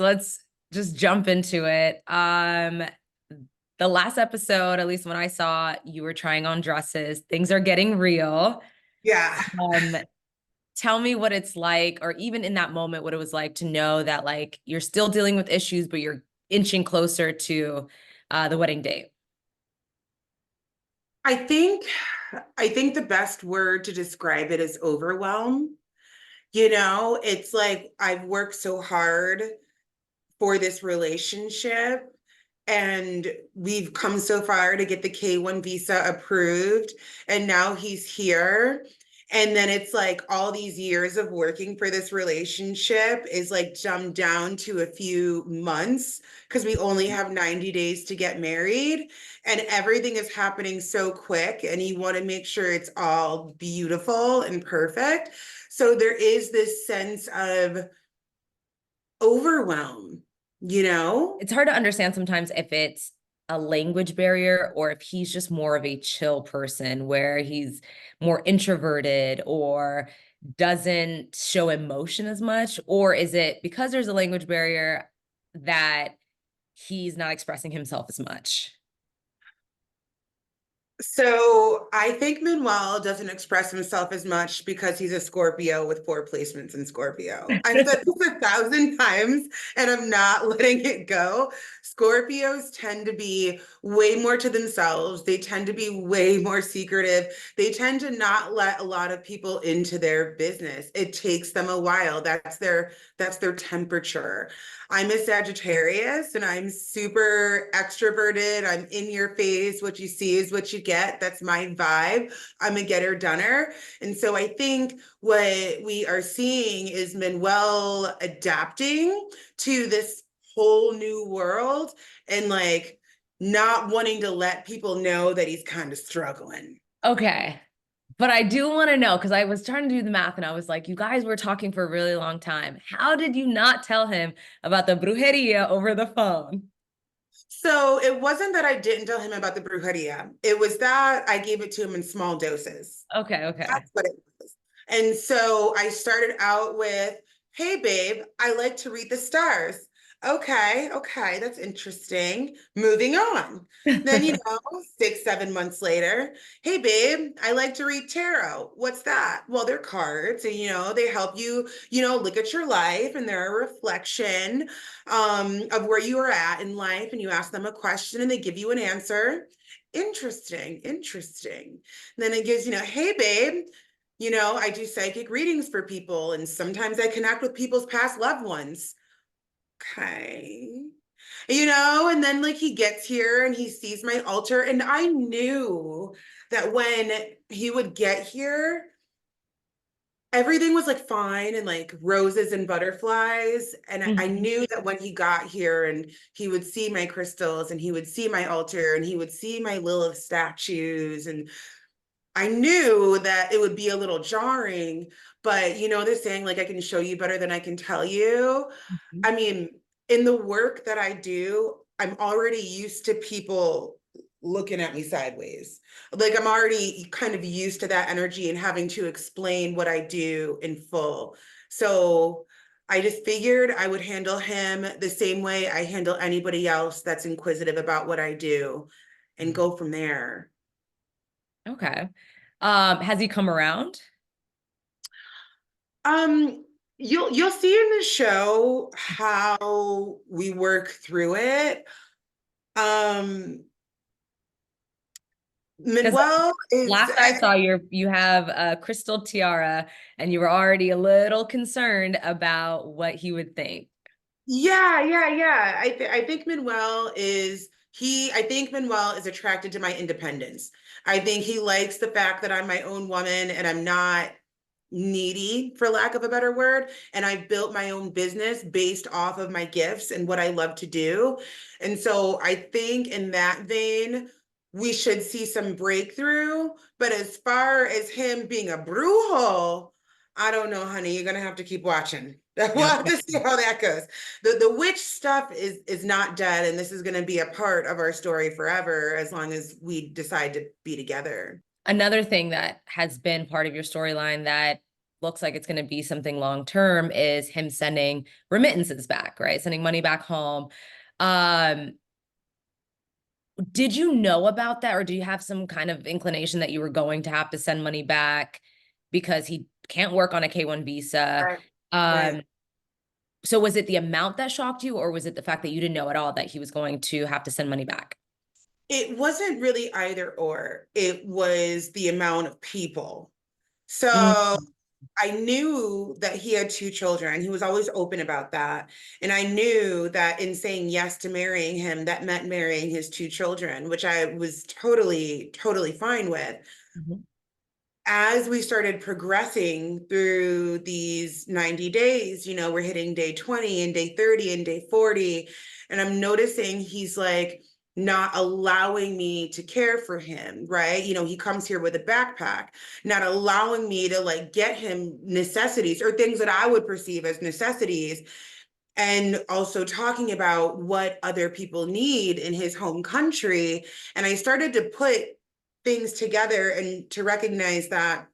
So let's just jump into it. The last episode, at least when I saw, you were trying on dresses. Things are getting real. Yeah. Um, Tell me what it's like, or even in that moment, what it was like to know that like you're still dealing with issues, but you're inching closer to the wedding date. I think I think the best word to describe it is overwhelm. It's like I've worked so hard for this relationship and we've come so far to get the K1 visa approved and now he's here. And then it's like all these years of working for this relationship is like dumbed down to a few months because we only have 90 days to get married and everything is happening so quick and you want to make sure it's all beautiful and perfect. So there is this sense of overwhelm, you know? It's hard to understand sometimes if it's a language barrier or if he's just more of a chill person where he's more introverted or doesn't show emotion as much, or is it because there's a language barrier that he's not expressing himself as much? So I think Manuel doesn't express himself as much because he's a Scorpio with four placements in Scorpio. I've said this 1,000 times and I'm not letting it go. Scorpios tend to be way more to themselves. They tend to be way more secretive. They tend to not let a lot of people into their business. It takes them a while. That's their temperature. I'm a Sagittarius and I'm super extroverted. I'm in your face. What you see is what you get. That's my vibe. I'm a getter doner. And so I think what we are seeing is Manuel adapting to this whole new world and like not wanting to let people know that he's kind of struggling. Okay. But I do want to know because I was trying to do the math and I was like, you guys were talking for a really long time. How did you not tell him about the brujeria over the phone? So it wasn't that I didn't tell him about the brujeria. It was that I gave it to him in small doses. Okay, okay. That's what it was. And so I started out with, hey, babe, I like to read the stars. Okay, okay, that's interesting. Moving on. Then, 6, 7 months later, hey, babe, I like to read tarot. What's that? Well, they're cards and, they help you, look at your life and they're a reflection of where you are at in life. And you ask them a question and they give you an answer. Interesting, interesting. And then it gives, hey, babe, I do psychic readings for people, and sometimes I connect with people's past loved ones. Okay. And then like he gets here and he sees my altar, and I knew that when he would get here, everything was like fine and like roses and butterflies. And I Mhm. knew that when he got here and he would see my crystals and he would see my altar and he would see my Lilith statues and I knew that it would be a little jarring, but they're saying like I can show you better than I can tell you. I mean, in the work that I do, I'm already used to people looking at me sideways. Like I'm already kind of used to that energy and having to explain what I do in full. So I just figured I would handle him the same way I handle anybody else that's inquisitive about what I do and go from there. Okay. Has he come around? Um, you'll see in the show how we work through it. Um, Because Manuel is last I saw you have a crystal tiara and you were already a little concerned about what he would think. yeah, yeah, yeah. I think Manuel is I think Manuel is attracted to my independence. I think he likes the fact that I'm my own woman and I'm not needy, for lack of a better word. And I've built my own business based off of my gifts and what I love to do. And so I think in that vein, we should see some breakthrough. But as far as him being a brujo, I don't know, honey. You're gonna have to keep watching. We'll have to see how that goes. The witch stuff is not dead, and this is gonna be a part of our story forever as long as we decide to be together. Another thing that has been part of your storyline that looks like it's going to be something long term is him sending remittances back, right? Sending money back home. Um, did you know about that, or do you have some kind of inclination that you were going to have to send money back because he can't work on a K-1 visa? Right. Um, Right. so was it the amount that shocked you, or was it the fact that you didn't know at all that he was going to have to send money back? It wasn't really either or. It was the amount of people. Mm. So I knew that he had two children. He was always open about that. And I knew that in saying yes to marrying him, that meant marrying his two children, which I was totally, totally fine with. Mhm. As we started progressing through these 90 days, we're hitting day 20 and day 30 and day 40. And I'm noticing he's like not allowing me to care for him, right? He comes here with a backpack, not allowing me to like get him necessities or things that I would perceive as necessities. And also talking about what other people need in his home country. And I started to put things together and to recognize that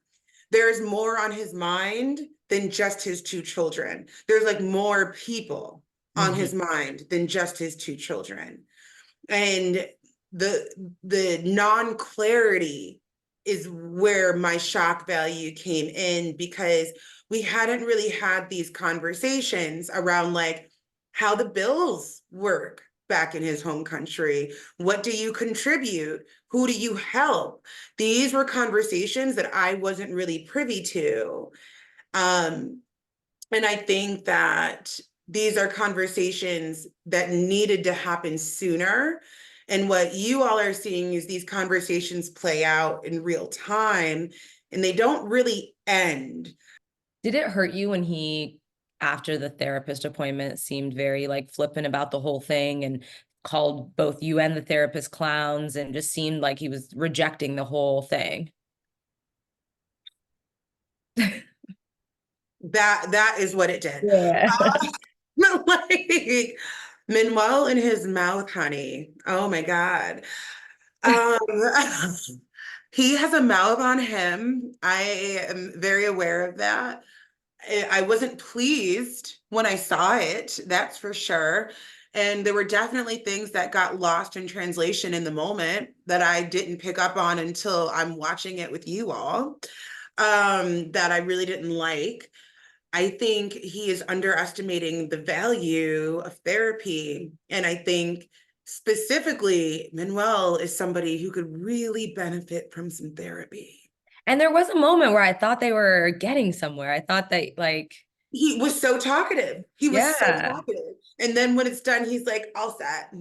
there's more on his mind than just his two children. There's like more people on Mhm. his mind than just his two children. And the non-clarity is where my shock value came in, because we hadn't really had these conversations around like how the bills work back in his home country. What do you contribute? Who do you help? These were conversations that I wasn't really privy to. Um, and I think that these are conversations that needed to happen sooner. And what you all are seeing is these conversations play out in real time, and they don't really end. Did it hurt you when he, after the therapist appointment, seemed very like flippant about the whole thing and called both you and the therapist clowns and just seemed like he was rejecting the whole thing? That is what it did. Yeah. Like Manuel in his mouth, honey. Oh my God. Um, he has a mouth on him. I am very aware of that. I wasn't pleased when I saw it, that's for sure. And there were definitely things that got lost in translation in the moment that I didn't pick up on until I'm watching it with you all, that I really didn't like. I think he is underestimating the value of therapy. And I think specifically, Manuel is somebody who could really benefit from some therapy. And there was a moment where I thought they were getting somewhere. I thought that like, He was so talkative. He was so yeah. talkative. And then when it's done, he's like, all set.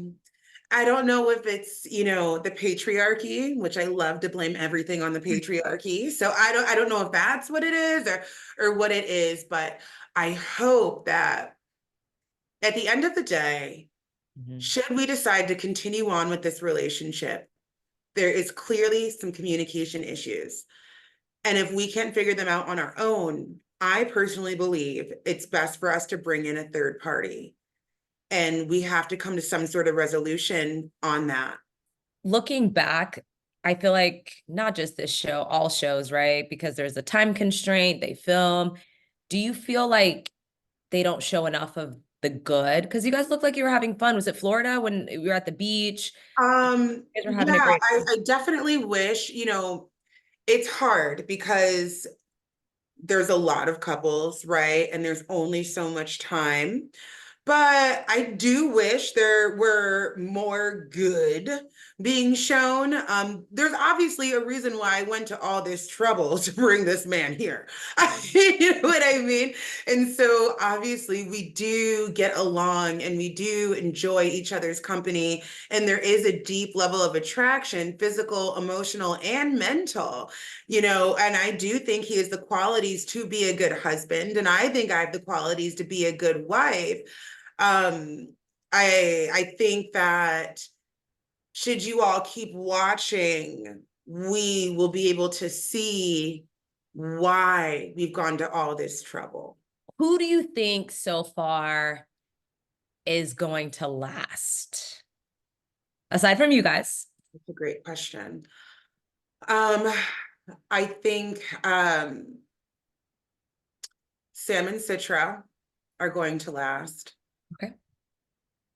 I don't know if it's, the patriarchy, which I love to blame everything on the patriarchy. So I don't know if that's what it is or what it is, but I hope that at the end of the day, Mhm. should we decide to continue on with this relationship, there is clearly some communication issues. And if we can't figure them out on our own, I personally believe it's best for us to bring in a third party. And we have to come to some sort of resolution on that. Looking back, I feel like not just this show, all shows, right? Because there's a time constraint, they film. Do you feel like they don't show enough of the good? Because you guys looked like you were having fun. Was it Florida when we were at the beach? You guys were having a Yeah, great I definitely wish, it's hard because there's a lot of couples, right? And there's only so much time. But I do wish there were more good being shown. There's obviously a reason why I went to all this trouble to bring this man here. You know what I mean? And so obviously we do get along and we do enjoy each other's company. And there is a deep level of attraction, physical, emotional, and mental, and I do think he has the qualities to be a good husband. And I think I have the qualities to be a good wife. um I think that should you all keep watching, we will be able to see why we've gone to all this trouble. Who do you think so far is going to last? Aside from you guys. That's a great question. um I think Sam and Citra are going to last. Okay.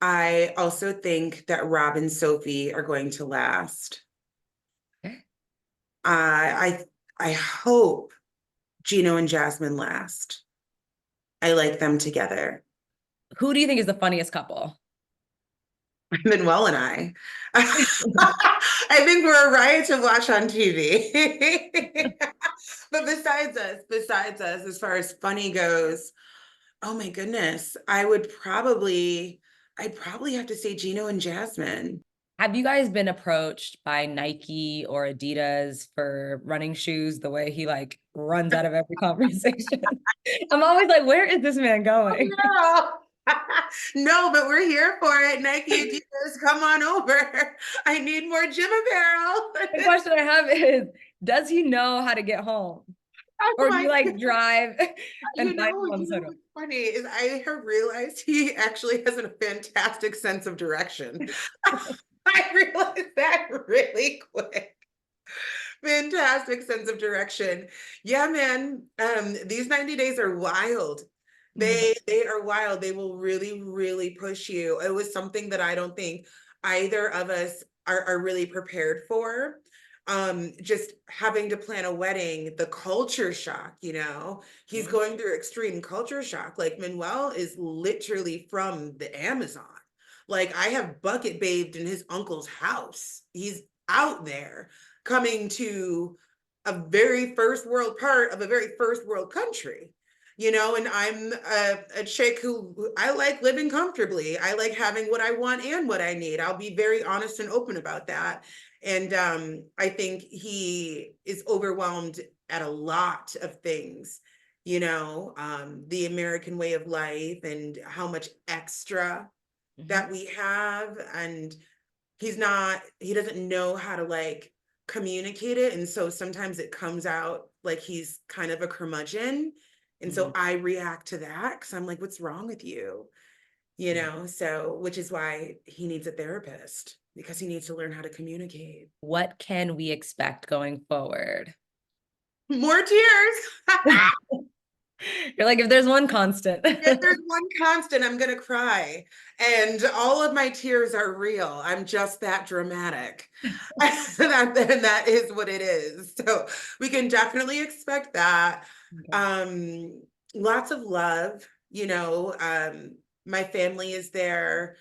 I also think that Rob and Sophie are going to last. Okay. I hope Gino and Jasmine last. I like them together. Who do you think is the funniest couple? Manuel and I. I think we're a riot to watch on TV. But besides us, as far as funny goes, oh my goodness, I'd probably have to say Gino and Jasmine. Have you guys been approached by Nike or Adidas for running shoes the way he like runs out of every conversation? I'm always like, where is this man going? Oh, no. No, but we're here for it. Nike Adidas, come on over. I need more gym apparel. The question I have is, does he know how to get home? Oh Or do my you like drive and find him on the you know sidewalk? what's funny is I have realized he actually has a fantastic sense of direction. I realized that really quick. Fantastic sense of direction. Yeah, man. These 90 days are wild. They are wild. They will really, really push you. It was something that I don't think either of us are really prepared for. Just having to plan a wedding, the culture shock, he's going through extreme culture shock. Like Manuel is literally from the Amazon. Like I have bucket bathed in his uncle's house. He's out there coming to a very first world part of a very first world country, and I'm a chick who I like living comfortably. I like having what I want and what I need. I'll be very honest and open about that. And I think he is overwhelmed at a lot of things, the American way of life and how much extra that we have. And he doesn't know how to like communicate it. And so sometimes it comes out like he's kind of a curmudgeon. And so I react to that because I'm like, what's wrong with you? So which is why he needs a therapist because he needs to learn how to communicate. What can we expect going forward? More tears. You're like, if there's one constant. If there's one constant, I'm gonna cry. And all of my tears are real. I'm just that dramatic. That is what it is. So we can definitely expect that. Lots of love, my family is there.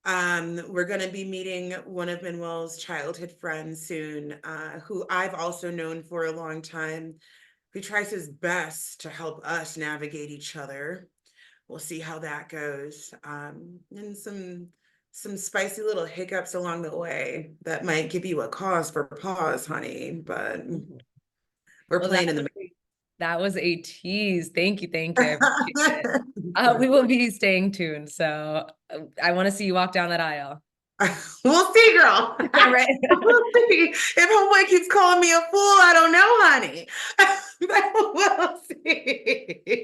We're going to be meeting one of Manuel's childhood friends soon, who I've also known for a long time, who tries his best to help us navigate each other. We'll see how that goes. And some spicy little hiccups along the way that might give you a cause for pause, honey, but we're Well, playing in the that was a tease. Thank you. Thank you. I appreciate it. We will be staying tuned. So I want to see you walk down that aisle. We'll see, girl. Right. We'll see. If homeboy keeps calling me a fool, I don't know, honey. We'll see.